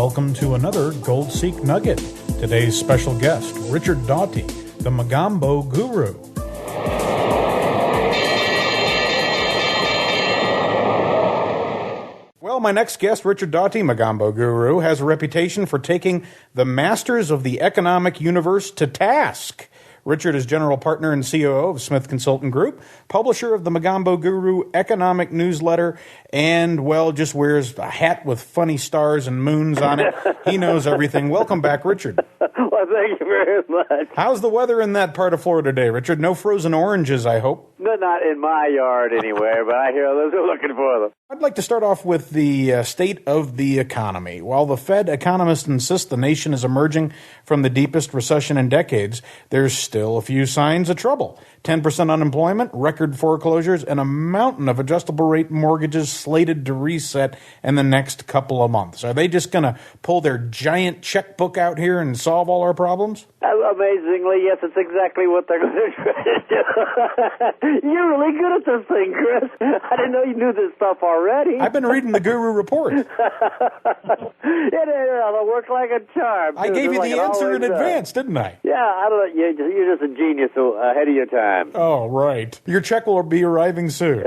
Welcome to another Gold Seek Nugget. Today's special guest, Richard Daughty, the Mogambo guru. Well, my next guest, Richard Daughty, Mogambo guru, has a reputation for taking the masters of the economic universe to task. Richard is general partner and COO of Smith Consultant Group, publisher of the Mogambo Guru economic newsletter, and, well, just wears a hat with funny stars and moons on it. He knows everything. Welcome back, Richard. Well, thank you very much. How's the weather in that part of Florida today, Richard? No frozen oranges, I hope. No, not in my yard anywhere, but I hear others are looking for them. I'd like to start off with the state of the economy. While the Fed economists insist the nation is emerging from the deepest recession in decades, there's still a few signs of trouble. 10% unemployment, record foreclosures, and a mountain of adjustable rate mortgages slated to reset in the next couple of months. Are they just going to pull their giant checkbook out here and solve all our problems? Amazingly, yes, it's exactly what they're going to try to do. You're really good at this thing, Chris. I didn't know you knew this stuff already. I've been reading the Guru Report. It'll work like a charm. I gave you the answer in advance, didn't I? Yeah, I don't know. You're just a genius ahead of your time. Oh, right. Your check will be arriving soon.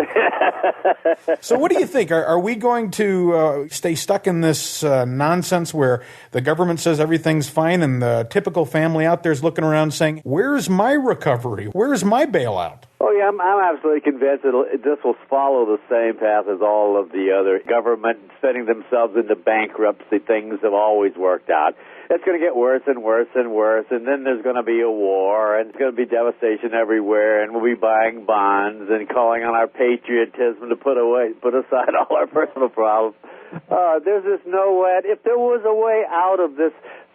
So what do you think? Are we going to stay stuck in this nonsense where the government says everything's fine and the typical family out there is looking around saying, where's my recovery? Where's my bailout? Oh, yeah, I'm absolutely convinced this will follow the same path as all of the other government setting themselves into bankruptcy. Things have always worked out. It's going to get worse and worse and worse, and then there's going to be a war, and it's going to be devastation everywhere, and we'll be buying bonds and calling on our patriotism to put aside all our personal problems. There's just no way. If there was a way out of this,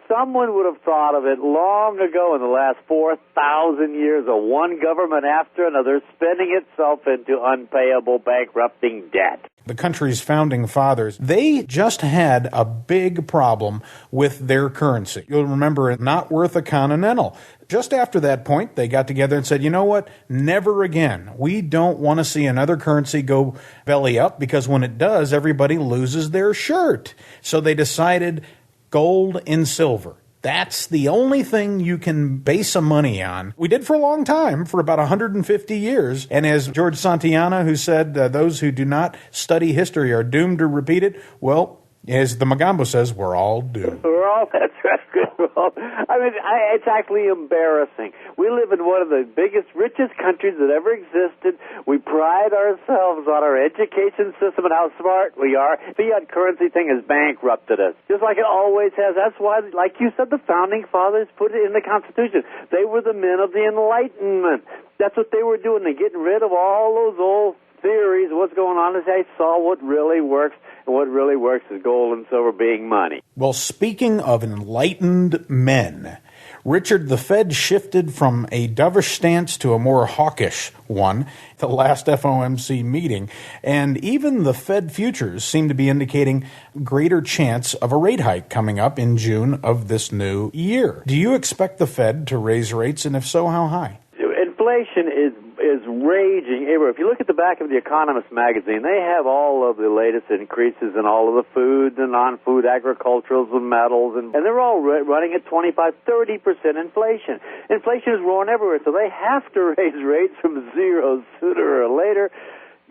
someone would have thought of it long ago in the last 4,000 years of one government after another spending itself into unpayable, bankrupting debt. The country's founding fathers, they just had a big problem with their currency. You'll remember it not worth a continental. Just after that point, they got together and said, you know what, never again. We don't want to see another currency go belly up because when it does, everybody loses their shirt. So they decided gold and silver. That's the only thing you can base some money on. We did for a long time, for about 150 years. And as George Santayana, who said, those who do not study history are doomed to repeat it, well, as the Mogambo says, we're all doomed. That's right. I mean, it's actually embarrassing. We live in one of the biggest, richest countries that ever existed. We pride ourselves on our education system and how smart we are. Fiat currency thing has bankrupted us, just like it always has. That's why, like you said, the founding fathers put it in the Constitution. They were the men of the Enlightenment. That's what they were doing. They're getting rid of all those old theories of what's going on as they saw what really works. And what really works is gold and silver being money. Well, speaking of enlightened men, Richard, the Fed shifted from a dovish stance to a more hawkish one at the last FOMC meeting, and even the Fed futures seem to be indicating greater chance of a rate hike coming up in June of this new year. Do you expect the Fed to raise rates, and if so, how high? Inflation is raging everywhere. If you look at the back of the Economist magazine, they have all of the latest increases in all of the food and non-food agriculturals and metals, and they're all running at 25-30% inflation. Inflation is roaring everywhere, so they have to raise rates from zero sooner or later.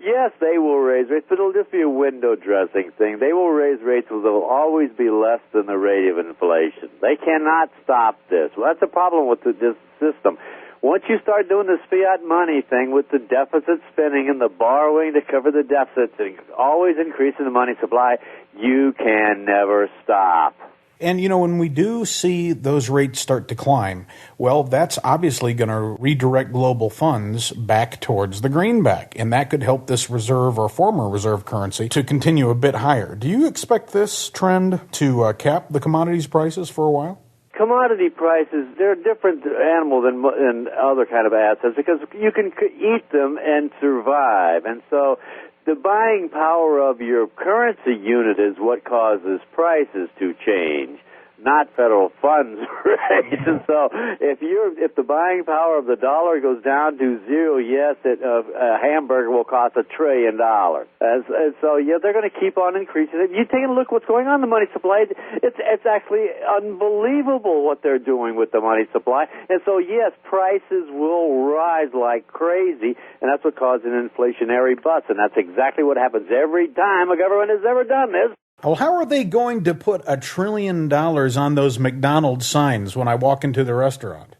Yes, they will raise rates, but it'll just be a window dressing thing. They will raise rates, but they'll always be less than the rate of inflation. They cannot stop this. Well, that's the problem with this system. Once you start doing this fiat money thing with the deficit spending and the borrowing to cover the deficits and always increasing the money supply, you can never stop. And, you know, when we do see those rates start to climb, well, that's obviously going to redirect global funds back towards the greenback, and that could help this reserve or former reserve currency to continue a bit higher. Do you expect this trend to cap the commodities prices for a while? Commodity prices, they're a different animal than other kind of assets because you can eat them and survive. And so the buying power of your currency unit is what causes prices to change, not federal funds rate. And so if the buying power of the dollar goes down to zero, yes, a hamburger will cost $1 trillion. And so, yeah, they're going to keep on increasing it. You take a look what's going on in the money supply. It's actually unbelievable what they're doing with the money supply. And so, yes, prices will rise like crazy, and that's what causes an inflationary bust. And that's exactly what happens every time a government has ever done this. Well, how are they going to put $1 trillion on those McDonald's signs when I walk into the restaurant?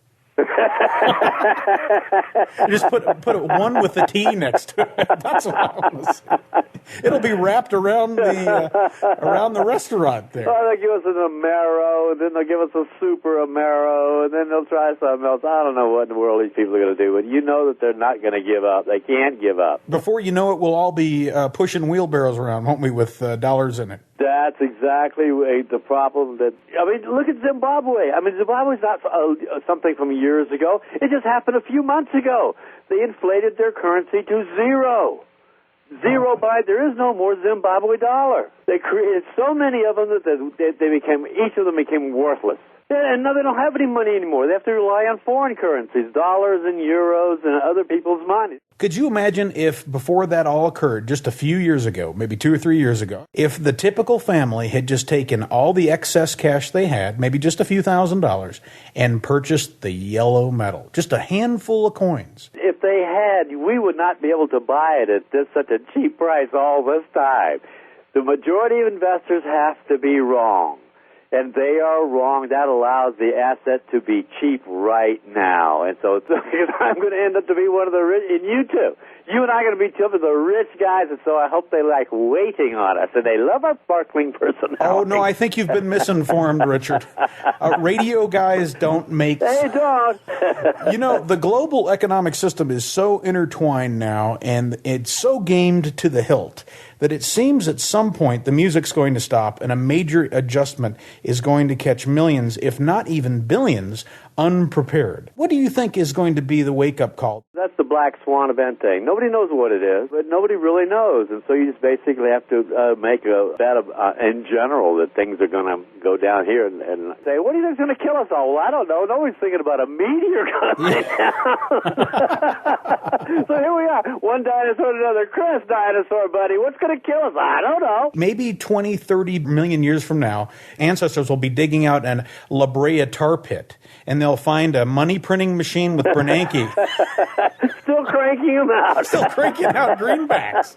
Just put one with a T next to it. That's what I want to say. It'll be wrapped around the restaurant there. Oh, they'll give us an Amaro, and then they'll give us a Super Amaro, and then they'll try something else. I don't know what in the world these people are going to do, but you know that they're not going to give up. They can't give up. Before you know it, we'll all be pushing wheelbarrows around, won't we, with dollars in it? That's exactly the problem. Look at Zimbabwe. Zimbabwe's not something from years ago. It just happened a few months ago. They inflated their currency to zero. There is no more Zimbabwe dollar. They created so many of them that each of them became worthless. And now they don't have any money anymore. They have to rely on foreign currencies, dollars and euros and other people's money. Could you imagine if before that all occurred, just a few years ago, maybe 2 or 3 years ago, if the typical family had just taken all the excess cash they had, maybe just a few $1,000s, and purchased the yellow metal, just a handful of coins? If they had, we would not be able to buy it at such a cheap price all this time. The majority of investors have to be wrong. And they are wrong. That allows the asset to be cheap right now. And so I'm going to end up to be one of the rich, and you too. You and I are going to be two of the rich guys, and so I hope they like waiting on us. And they love our sparkling personality. Oh, no, I think you've been misinformed, Richard. Radio guys don't make... They don't. The global economic system is so intertwined now, and it's so gamed to the hilt, that it seems at some point the music's going to stop and a major adjustment is going to catch millions, if not even billions, unprepared. What do you think is going to be the wake-up call? That's the black swan event thing. Nobody knows what it is, but nobody really knows. And so you just basically have to make a bet in general that things are going to go down here and say, what do you think is going to kill us all? Well, I don't know. Nobody's thinking about a meteor coming down. So here we are, one dinosaur to another. Chris, dinosaur buddy, what's going to kill us? I don't know. Maybe 20, 30 million years from now, ancestors will be digging out an La Brea tar pit, and they'll find a money printing machine with Bernanke. Still cranking them out. Still cranking out greenbacks.